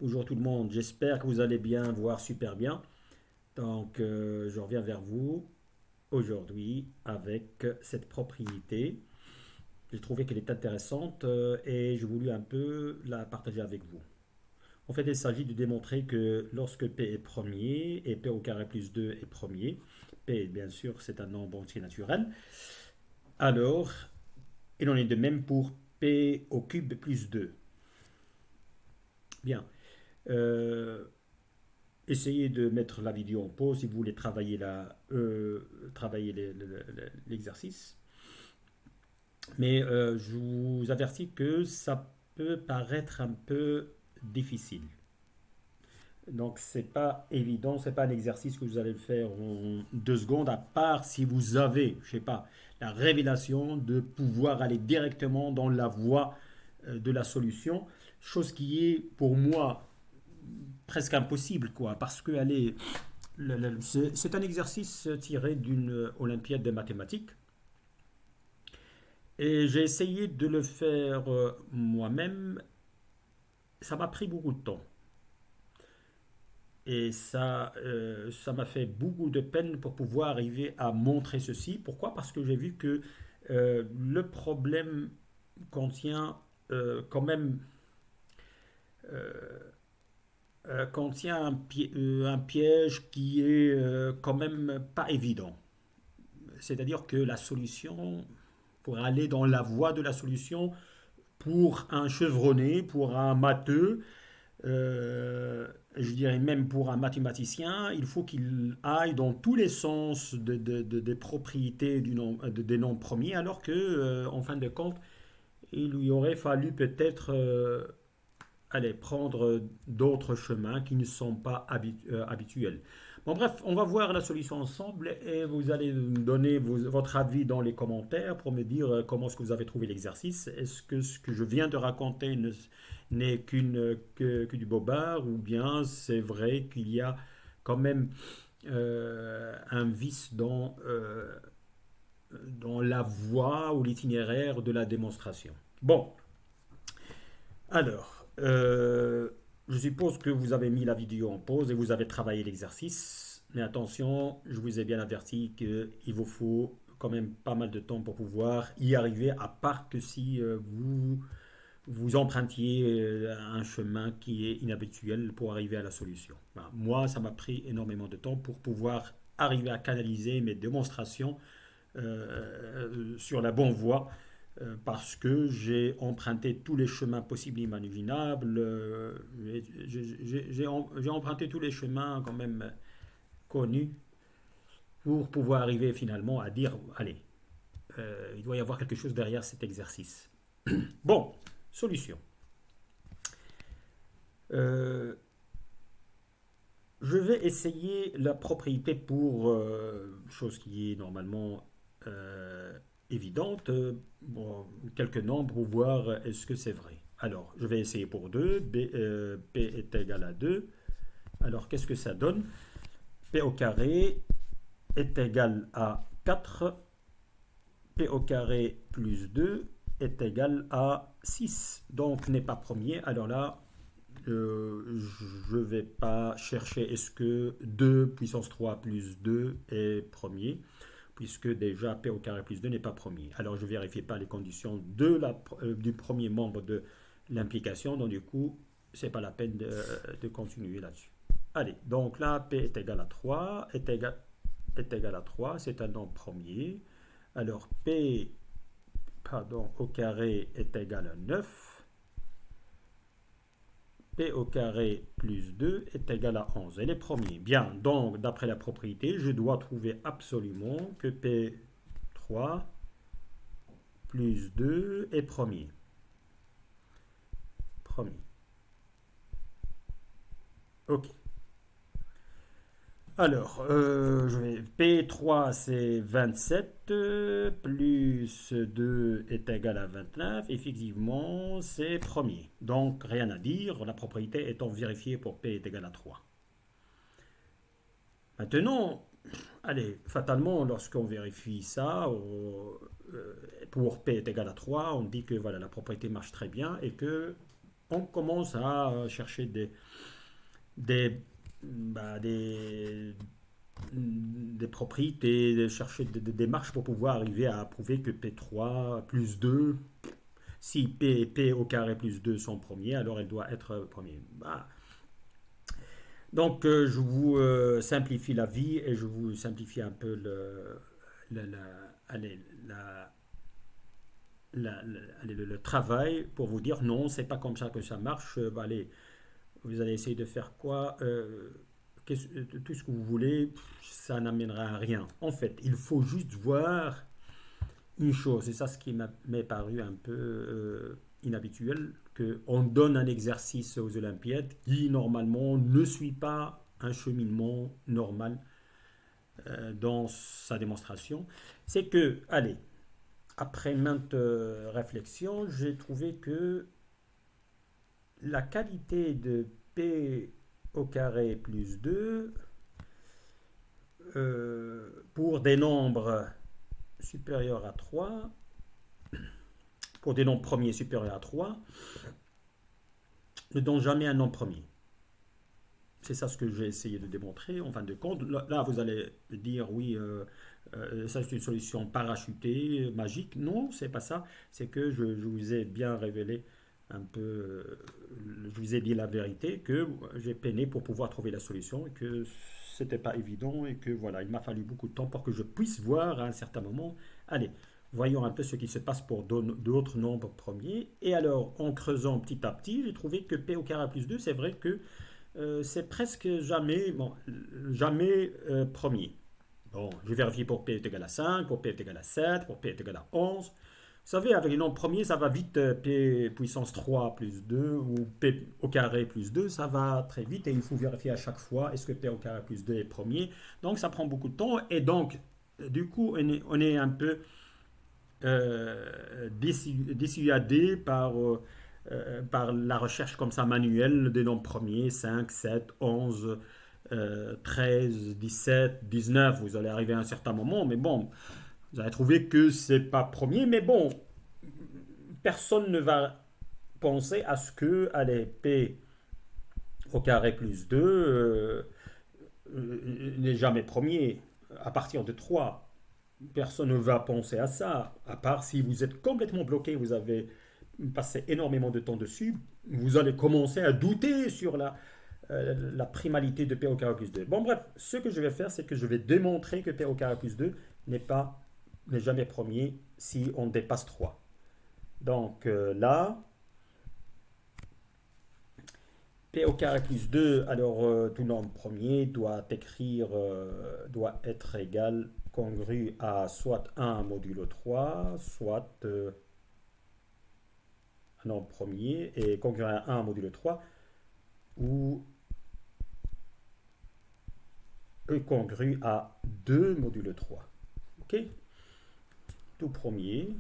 Bonjour tout le monde, j'espère que vous allez bien, voire super bien. Donc, je reviens vers vous aujourd'hui avec cette propriété. J'ai trouvé qu'elle est intéressante et j'ai voulu un peu la partager avec vous. En fait, il s'agit de démontrer que lorsque P est premier et P au carré plus 2 est premier, P bien sûr c'est un nombre entier naturel, alors il en est de même pour P au cube plus 2. Bien. Euh, Essayez de mettre la vidéo en pause si vous voulez travailler travailler l'exercice. Mais je vous avertis que ça peut paraître un peu difficile. Donc c'est pas évident, c'est pas un exercice que vous allez le faire en 2 secondes, à part si vous avez, je sais pas, la révélation de pouvoir aller directement dans la voie de la solution, chose qui est pour moi presque impossible, quoi, parce que allez, c'est un exercice tiré d'une olympiade de mathématiques. Et j'ai essayé de le faire moi-même. Ça m'a pris beaucoup de temps. Et ça m'a fait beaucoup de peine pour pouvoir arriver à montrer ceci. Pourquoi? Parce que j'ai vu que le problème contient quand même contient un piège qui est quand même pas évident. C'est-à-dire que la solution, pour aller dans la voie de la solution, pour un chevronné, pour un matheux, je dirais même pour un mathématicien, il faut qu'il aille dans tous les sens des propriétés des nombres premiers, alors que, en fin de compte, il lui aurait fallu peut-être allez, prendre d'autres chemins qui ne sont pas habituels. Bon, bref, on va voir la solution ensemble et vous allez me donner votre avis dans les commentaires pour me dire comment est-ce que vous avez trouvé l'exercice. Est-ce que ce que je viens de raconter n'est que du bobard ou bien c'est vrai qu'il y a quand même un vice dans la voie ou l'itinéraire de la démonstration. Bon, alors, je suppose que vous avez mis la vidéo en pause et vous avez travaillé l'exercice. Mais attention, je vous ai bien averti qu'il vous faut quand même pas mal de temps pour pouvoir y arriver, à part que si vous empruntiez un chemin qui est inhabituel pour arriver à la solution. Voilà. Moi, ça m'a pris énormément de temps pour pouvoir arriver à canaliser mes démonstrations sur la bonne voie parce que j'ai emprunté tous les chemins possibles et imaginables. J'ai emprunté tous les chemins quand même connus pour pouvoir arriver finalement à dire, allez, il doit y avoir quelque chose derrière cet exercice. Bon, solution. Euh, je vais essayer la propriété pour chose qui est normalement euh, évidente. Bon, quelques nombres pour voir est-ce que c'est vrai. Alors, je vais essayer pour 2. P est égal à 2. Alors, qu'est-ce que ça donne? P au carré est égal à 4. P au carré plus 2 est égal à 6. Donc, n'est pas premier. Alors là, je ne vais pas chercher est-ce que 2 puissance 3 plus 2 est premier, puisque déjà P au carré plus 2 n'est pas premier. Alors je ne vérifie pas les conditions du premier membre de l'implication, donc du coup, ce n'est pas la peine de continuer là-dessus. Allez, donc là, P est égal à 3, est égal à 3, c'est un nombre premier. Alors P pardon, au carré est égal à 9. P au carré plus 2 est égal à 11. Elle est premier. Bien, donc d'après la propriété, je dois trouver absolument que P3 plus 2 est premier. Premier. Ok. Alors, P3 c'est 27 plus 2 est égal à 29. Effectivement, c'est premier. Donc, rien à dire. La propriété étant vérifiée pour P est égal à 3. Maintenant, allez, fatalement, lorsqu'on vérifie ça, pour P est égal à 3, on dit que voilà, la propriété marche très bien et que on commence à chercher des, bah, des propriétés, de chercher des démarches pour pouvoir arriver à prouver que P3 plus 2, si P au carré plus 2 sont premiers, alors elle doit être premier. Bah, donc je vous simplifie la vie et je vous simplifie un peu allez, allez, le travail pour vous dire non, c'est pas comme ça que ça marche. Bah, allez, vous allez essayer de faire quoi tout ce que vous voulez, ça n'amènera à rien. En fait, il faut juste voir une chose, et ça ce qui m'est paru un peu inhabituel, qu'on donne un exercice aux Olympiades qui normalement ne suit pas un cheminement normal dans sa démonstration. C'est que, allez, après maintes réflexions, j'ai trouvé que la qualité de P au carré plus 2 pour des nombres supérieurs à 3, pour des nombres premiers supérieurs à 3, ne donne jamais un nombre premier. C'est ça ce que j'ai essayé de démontrer. En fin de compte, là vous allez dire oui, ça c'est une solution parachutée, magique. Non, c'est pas ça. C'est que je vous ai bien révélé un peu, je vous ai dit la vérité, que j'ai peiné pour pouvoir trouver la solution et que c'était pas évident et que voilà, il m'a fallu beaucoup de temps pour que je puisse voir à un certain moment. Allez, voyons un peu ce qui se passe pour d'autres nombres premiers. Et alors, en creusant petit à petit, j'ai trouvé que P au carré plus 2, c'est vrai que c'est presque jamais, bon, jamais premier. Bon, je vérifie pour P est égal à 5, pour P est égal à 7, pour P est égal à 11. Vous savez, avec les nombres premiers, ça va vite. P puissance 3 plus 2 ou P au carré plus 2, ça va très vite et il faut vérifier à chaque fois est-ce que P au carré plus 2 est premier. Donc ça prend beaucoup de temps et donc, du coup, on est un peu dissuadé par la recherche comme ça manuelle des nombres premiers, 5, 7, 11, 13, 17, 19. Vous allez arriver à un certain moment, mais bon, vous allez trouver que c'est pas premier, mais bon, personne ne va penser à ce que, allez, P au carré plus 2 n'est jamais premier à partir de 3. Personne ne va penser à ça, à part si vous êtes complètement bloqué, vous avez passé énormément de temps dessus, vous allez commencer à douter sur la primalité de P au carré plus 2. Bon bref, ce que je vais faire, c'est que je vais démontrer que P au carré plus 2 n'est jamais premier si on dépasse 3. Donc là, P au carré plus 2, alors tout nombre premier doit être égal, congru à soit 1 modulo 3, soit un nombre premier, et congru à 1 modulo 3, ou congru à 2 modulo 3. Ok? Tout premier.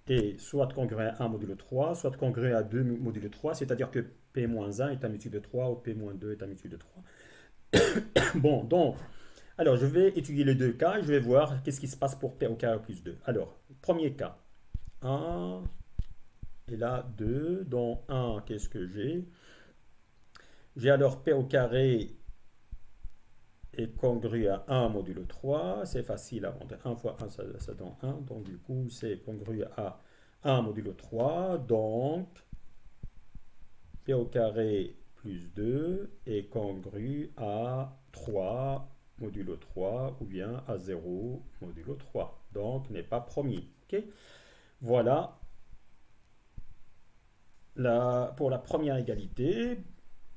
Et soit congruent à 1 modulo 3, soit congruent à 2 modulo 3, c'est-à-dire que P-1 est un multiple de 3 ou P-2 est un multiple de 3. Bon, donc, alors je vais étudier les deux cas et je vais voir qu'est-ce qui se passe pour P au carré plus 2. Alors, premier cas, 1, et là 2. Dans 1, qu'est-ce que j'ai? J'ai alors P au carré est congru à 1 modulo 3. C'est facile à monter. 1 fois 1, ça donne 1. Donc du coup, c'est congru à 1 modulo 3. Donc, P au carré plus 2 est congru à 3 modulo 3 ou bien à 0 modulo 3. Donc, n'est pas premier. Okay. Voilà pour la première égalité.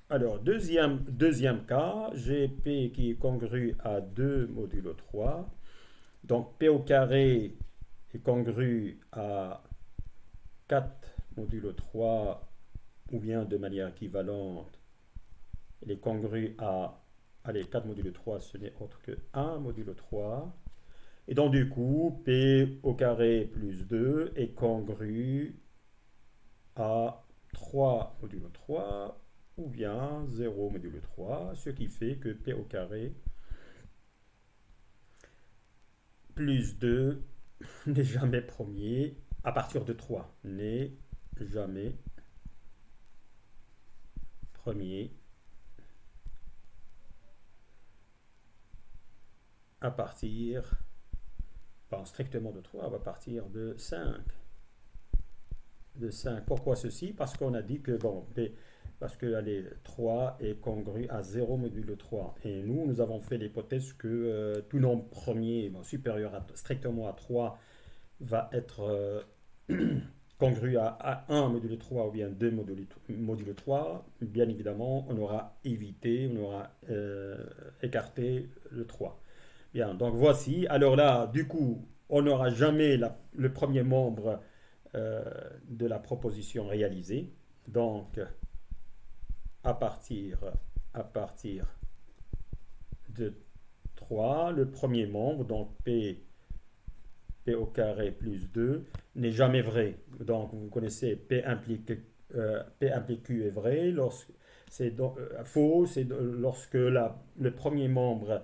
Alors, deuxième cas, j'ai P qui est congru à 2 modulo 3. Donc, P au carré est congru à 4 modulo 3 ou bien de manière équivalente, il est congru à, allez, 4 modulo 3, ce n'est autre que 1 modulo 3. Et donc, du coup, P au carré plus 2 est congru à 3 modulo 3 ou bien 0 modulo 3, ce qui fait que P au carré plus 2 n'est jamais premier à partir de 3. N'est jamais premier à partir, pas strictement de 3, à partir de 5. De 5. Pourquoi ceci? Parce qu'on a dit que, bon, parce que allez, 3 est congru à 0 modulo 3. Et nous avons fait l'hypothèse que tout nombre premier, bon, supérieur strictement à 3, va être congru à 1 modulo 3 ou bien 2 modulo 3. Bien évidemment, on aura évité, on aura écarté le 3. Bien, donc voici. Alors là, du coup, on n'aura jamais le premier membre euh, de la proposition réalisée. Donc, à partir, à partir de 3, le premier membre, donc P au carré plus 2, n'est jamais vrai. Donc, vous connaissez P implique Q est vrai. C'est faux, c'est lorsque le premier membre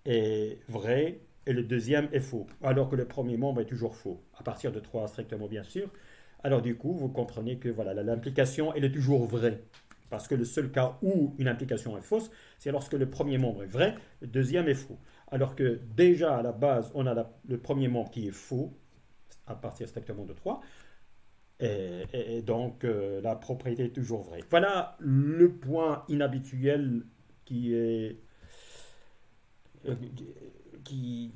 est vrai et le deuxième est faux, alors que le premier membre est toujours faux, à partir de 3 strictement bien sûr. Alors du coup, vous comprenez que voilà, l'implication, elle est toujours vraie. Parce que le seul cas où une implication est fausse, c'est lorsque le premier membre est vrai, le deuxième est faux. Alors que déjà à la base, on a le premier membre qui est faux, à partir strictement de 3, et donc la propriété est toujours vraie. Voilà le point inhabituel qui est euh, qui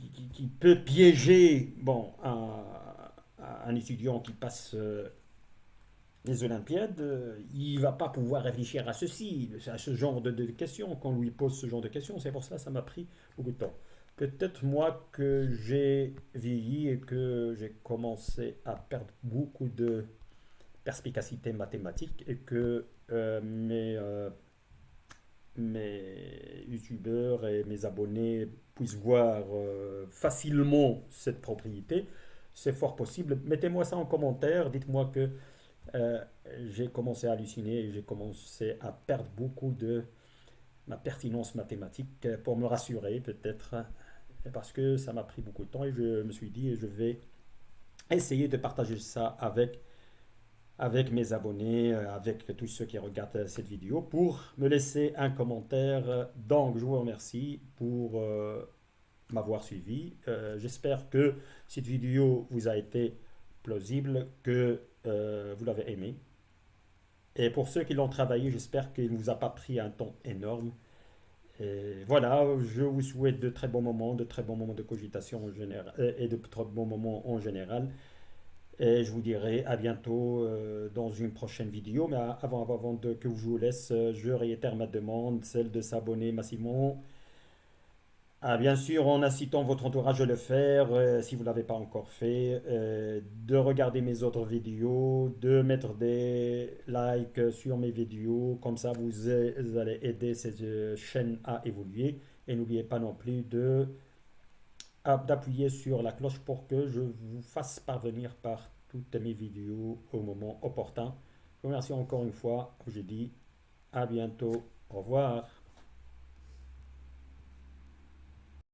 peut piéger bon, un étudiant qui passe les Olympiades, il ne va pas pouvoir réfléchir à ceci, à ce genre de questions, quand on lui pose ce genre de questions. C'est pour cela que ça m'a pris beaucoup de temps. Peut-être moi que j'ai vieilli et que j'ai commencé à perdre beaucoup de perspicacité mathématique et que mes youtubeurs et mes abonnés puissent voir facilement cette propriété. C'est fort possible. Mettez-moi ça en commentaire. Dites-moi que euh, j'ai commencé à halluciner et j'ai commencé à perdre beaucoup de ma pertinence mathématique pour me rassurer peut-être parce que ça m'a pris beaucoup de temps et je me suis dit je vais essayer de partager ça avec mes abonnés, avec tous ceux qui regardent cette vidéo pour me laisser un commentaire. Donc je vous remercie pour m'avoir suivi. J'espère que cette vidéo vous a été plausible, que vous l'avez aimé. Et pour ceux qui l'ont travaillé, j'espère qu'il ne vous a pas pris un temps énorme. Et voilà, je vous souhaite de très bons moments de cogitation en général, et de très bons moments en général. Et je vous dirai à bientôt dans une prochaine vidéo. Mais avant que je vous laisse, je réitère ma demande, celle de s'abonner massivement. Ah, bien sûr, en incitant votre entourage à le faire, si vous ne l'avez pas encore fait, de regarder mes autres vidéos, de mettre des likes sur mes vidéos, comme ça vous allez aider cette chaîne à évoluer. Et n'oubliez pas non plus d'appuyer sur la cloche pour que je vous fasse parvenir par toutes mes vidéos au moment opportun. Je vous remercie encore une fois, comme j'ai dit, à bientôt, au revoir.